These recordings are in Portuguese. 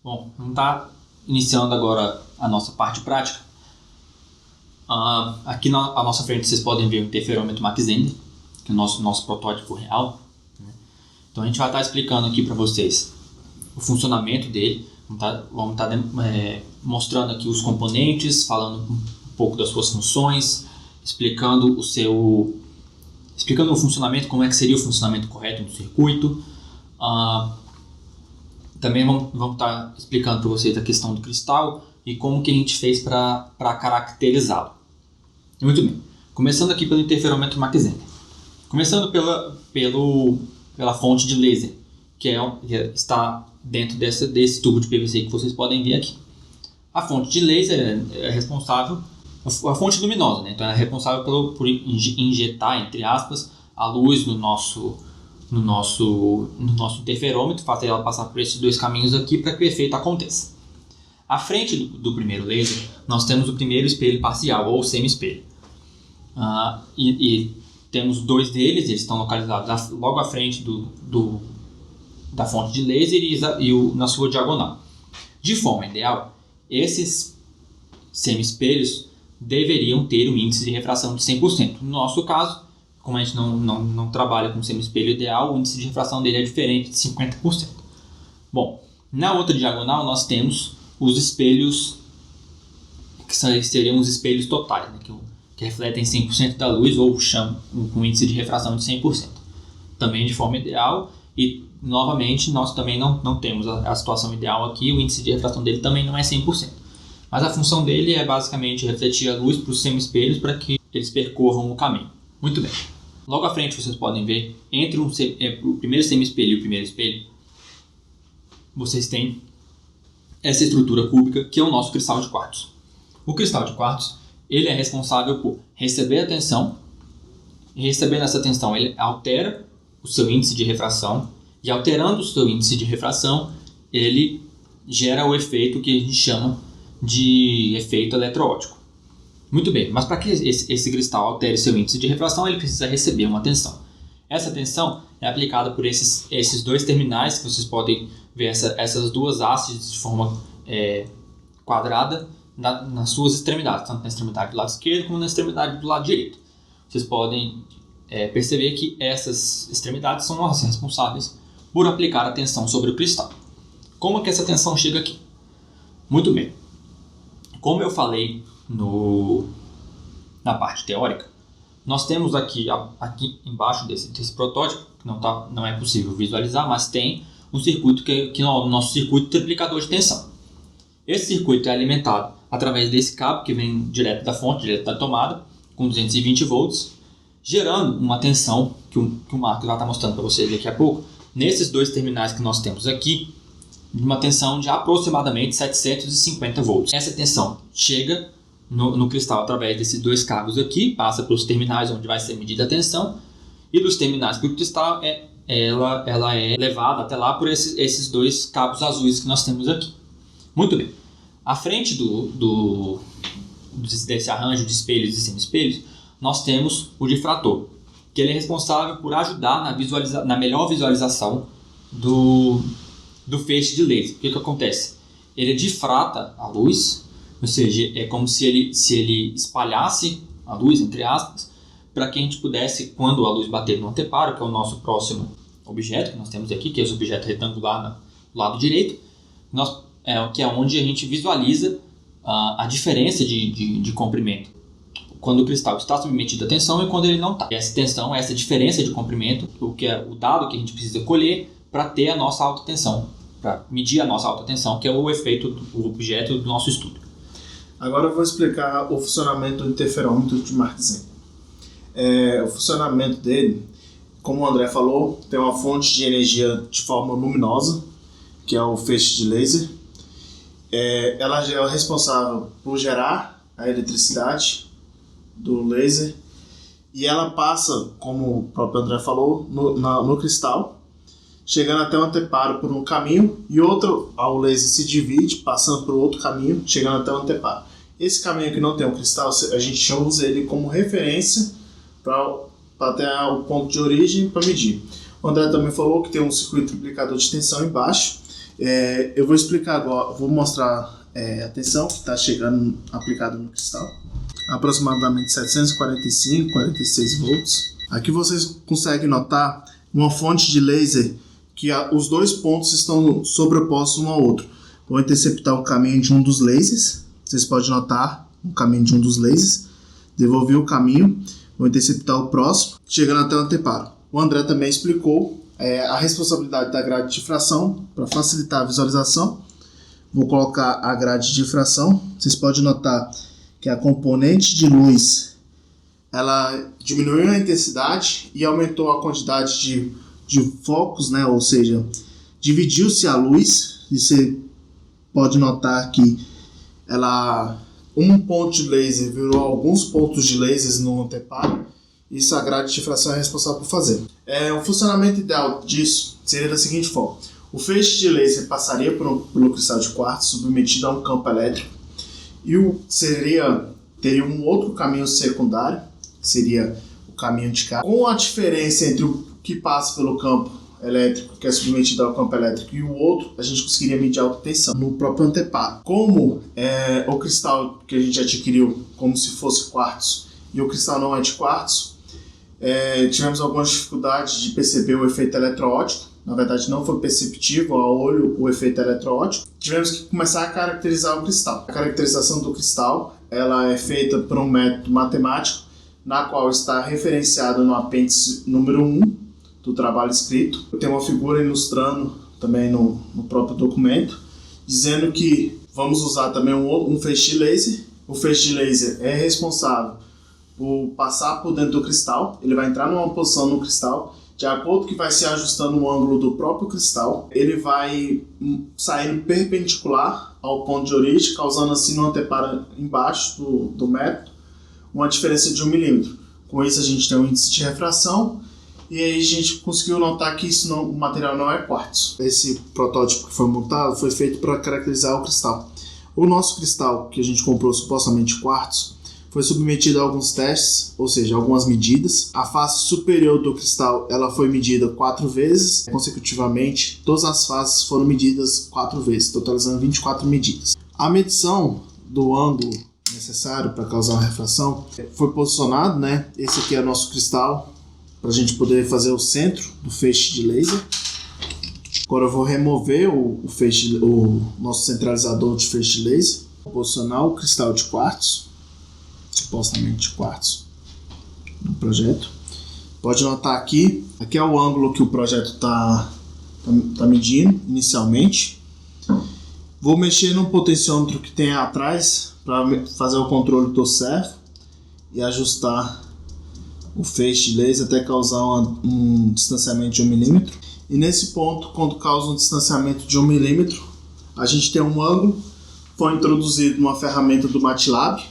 Bom, vamos estar iniciando agora a nossa parte prática. Aqui à nossa frente vocês podem ver o interferômetro Mach-Zehnder, que é o nosso protótipo real. Então a gente vai estar explicando aqui para vocês o funcionamento dele. Vamos estar mostrando aqui os componentes, falando um pouco das suas funções, explicando o funcionamento, como é que seria o funcionamento correto do circuito. Também vamos estar explicando para vocês a questão do cristal e como que a gente fez para caracterizá-lo. Muito bem. Começando aqui pelo interferômetro Mach-Zehnder. Começando pela fonte de laser, que está dentro desse tubo de PVC que vocês podem ver aqui. A fonte de laser é responsável, a fonte luminosa, né? Então ela é responsável por injetar, entre aspas, a luz no nosso interferômetro, fazer ela passar por esses dois caminhos aqui para que o efeito aconteça. À frente do primeiro laser, nós temos o primeiro espelho parcial, ou semi-espelho. E temos dois deles, eles estão localizados logo à frente da fonte de laser na sua diagonal. De forma ideal, esses semi-espelhos deveriam ter um índice de refração de 100%. No nosso caso, como a gente não trabalha com semi-espelho ideal, o índice de refração dele é diferente de 50%. Bom, na outra diagonal nós temos os espelhos, que seriam os espelhos totais, né, que refletem 100% da luz ou com índice de refração de 100%. Também de forma ideal, e novamente nós também não temos a situação ideal aqui, o índice de refração dele também não é 100%. Mas a função dele é basicamente refletir a luz para os semi-espelhos para que eles percorram o caminho. Muito bem. Logo à frente vocês podem ver, entre o primeiro semi-espelho e o primeiro espelho, vocês têm essa estrutura cúbica que é o nosso cristal de quartzo. O cristal de quartzo, ele é responsável por receber a tensão, e recebendo essa tensão ele altera o seu índice de refração, e alterando o seu índice de refração, ele gera o efeito que a gente chama de efeito eletroóptico. Muito bem, mas para que esse cristal altere seu índice de refração, ele precisa receber uma tensão. Essa tensão é aplicada por esses dois terminais, que vocês podem ver essas duas hastes de forma quadrada nas suas extremidades, tanto na extremidade do lado esquerdo como na extremidade do lado direito. Vocês podem perceber que essas extremidades são as responsáveis por aplicar a tensão sobre o cristal. Como é que essa tensão chega aqui? Muito bem. Como eu falei na parte teórica, nós temos aqui embaixo desse protótipo, que não é possível visualizar, mas tem um circuito que é o nosso circuito triplicador de tensão. Esse circuito é alimentado através desse cabo que vem direto da fonte, direto da tomada, com 220 volts, gerando uma tensão que o Marcos vai estar mostrando para vocês daqui a pouco, nesses dois terminais que nós temos aqui, de uma tensão de aproximadamente 750 volts. Essa tensão chega no cristal através desses dois cabos aqui, passa pelos terminais onde vai ser medida a tensão, e dos terminais para o cristal ela é levada até lá por esses dois cabos azuis que nós temos aqui. Muito bem. À frente desse arranjo de espelhos e semi-espelhos, nós temos o difrator, que ele é responsável por ajudar na melhor visualização do feixe de laser. O que acontece? Ele difrata a luz, ou seja, é como se ele espalhasse a luz, entre aspas, para que a gente pudesse, quando a luz bater no anteparo, que é o nosso próximo objeto que nós temos aqui, que é esse objeto retangular do lado direito, que é onde a gente visualiza a diferença de comprimento, quando o cristal está submetido à tensão e quando ele não está. Essa tensão, essa diferença de comprimento, que é o dado que a gente precisa colher para ter a nossa alta tensão, para medir a nossa alta tensão, que é o objeto do nosso estudo. Agora eu vou explicar o funcionamento do interferômetro de Mach-Zehnder. O funcionamento dele, como o André falou, tem uma fonte de energia de forma luminosa, que é o feixe de laser. Ela é responsável por gerar a eletricidade do laser e ela passa, como o próprio André falou, no cristal, chegando até o anteparo por um caminho, e o laser se divide, passando por outro caminho, chegando até o anteparo. Esse caminho que não tem o cristal, a gente usa ele como referência para ter o ponto de origem para medir. O André também falou que tem um circuito triplicador de tensão embaixo. Eu vou explicar agora, vou mostrar a tensão que está chegando aplicada no cristal. Aproximadamente 745, 46 volts. Aqui vocês conseguem notar uma fonte de laser que os dois pontos estão sobrepostos um ao outro. Vou interceptar o caminho de um dos lasers. Vocês podem notar o caminho de um dos lasers. Devolvi o caminho. Vou interceptar o próximo, chegando até o anteparo. O André também explicou a responsabilidade da grade de difração para facilitar a visualização. Vou colocar a grade de difração. Vocês podem notar que a componente de luz ela diminuiu a intensidade e aumentou a quantidade de focos, né? Ou seja, dividiu-se a luz. E você pode notar que um ponto de laser virou alguns pontos de lasers no anteparo. Isso a grade de difração é responsável por fazer. O funcionamento ideal disso seria da seguinte forma: o feixe de laser passaria pelo cristal de quartzo submetido a um campo elétrico e teria um outro caminho secundário, que seria o caminho de cá. Com a diferença entre o que passa pelo campo elétrico, que é submetido ao campo elétrico, e o outro, a gente conseguiria medir a alta tensão no próprio anteparo. Como o cristal que a gente adquiriu como se fosse quartzo e o cristal não é de quartzo, tivemos algumas dificuldades de perceber o efeito eletroóptico. Na verdade, não foi perceptível ao olho o efeito eletroóptico. Tivemos que começar a caracterizar o cristal. A caracterização do cristal ela é feita por um método matemático, na qual está referenciado no apêndice número 1 do trabalho escrito. Tem uma figura ilustrando também no próprio documento, dizendo que vamos usar também um feixe de laser. O feixe de laser é responsável por passar por dentro do cristal. Ele vai entrar numa posição no cristal, de acordo que vai se ajustando o ângulo do próprio cristal, ele vai saindo perpendicular ao ponto de origem, causando assim no anteparo embaixo do método uma diferença de 1 milímetro. Com isso a gente tem um índice de refração e aí a gente conseguiu notar que o material não é quartzo. Esse protótipo que foi montado foi feito para caracterizar o cristal. O nosso cristal, que a gente comprou supostamente quartzo, foi submetido a alguns testes, ou seja, algumas medidas. A face superior do cristal ela foi medida 4 vezes consecutivamente. Todas as faces foram medidas 4 vezes, totalizando 24 medidas. A medição do ângulo necessário para causar uma refração foi posicionado, né? Esse aqui é o nosso cristal, para a gente poder fazer o centro do feixe de laser. Agora eu vou remover o nosso centralizador de feixe de laser, vou posicionar o cristal de quartzo, supostamente quartzo, no projeto. Pode notar aqui é o ângulo que o projeto está medindo inicialmente. Vou mexer no potenciômetro que tem atrás para fazer o controle do servo e ajustar o feixe de laser até causar um distanciamento de 1 milímetro. E nesse ponto, quando causa um distanciamento de 1 milímetro, a gente tem um ângulo. Foi introduzido uma ferramenta do MATLAB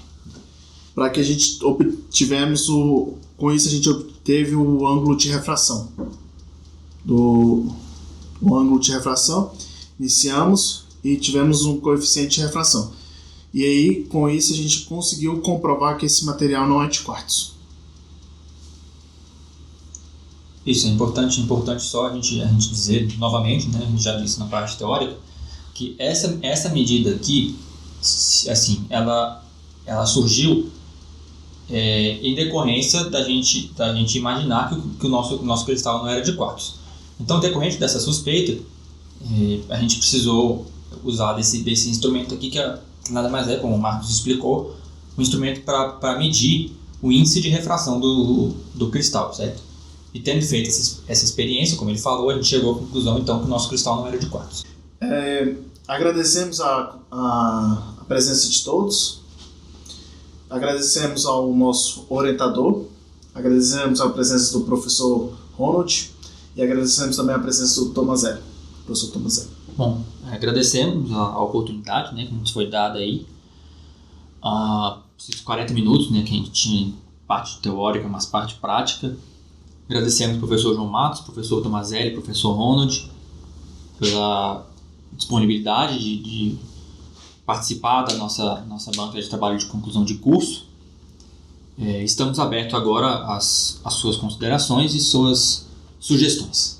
para que a gente obtivemos com isso a gente obteve o ângulo de refração. O ângulo de refração, iniciamos e tivemos um coeficiente de refração. E aí, com isso, a gente conseguiu comprovar que esse material não é de quartzo. Isso é importante só a gente dizer novamente, né? A gente já disse na parte teórica, que essa medida aqui, assim, ela surgiu em decorrência da gente imaginar que o nosso cristal não era de quartzo. Então, decorrente dessa suspeita, a gente precisou usar desse instrumento aqui, que nada mais é, como o Marcos explicou, um instrumento para medir o índice de refração do cristal, certo? E tendo feito essa experiência, como ele falou, a gente chegou à conclusão, então, que o nosso cristal não era de quartzo. Agradecemos a presença de todos, agradecemos ao nosso orientador, agradecemos a presença do professor Ronald e agradecemos também a presença do professor Tomazelli. Bom, agradecemos a oportunidade, né, que nos foi dada aí, esses 40 minutos, né, que a gente tinha parte teórica, mas parte prática. Agradecemos ao professor João Matos, professor Tomazelli, professor Ronald, pela disponibilidade de participar da nossa banca de trabalho de conclusão de curso. Estamos abertos agora às suas considerações e suas sugestões.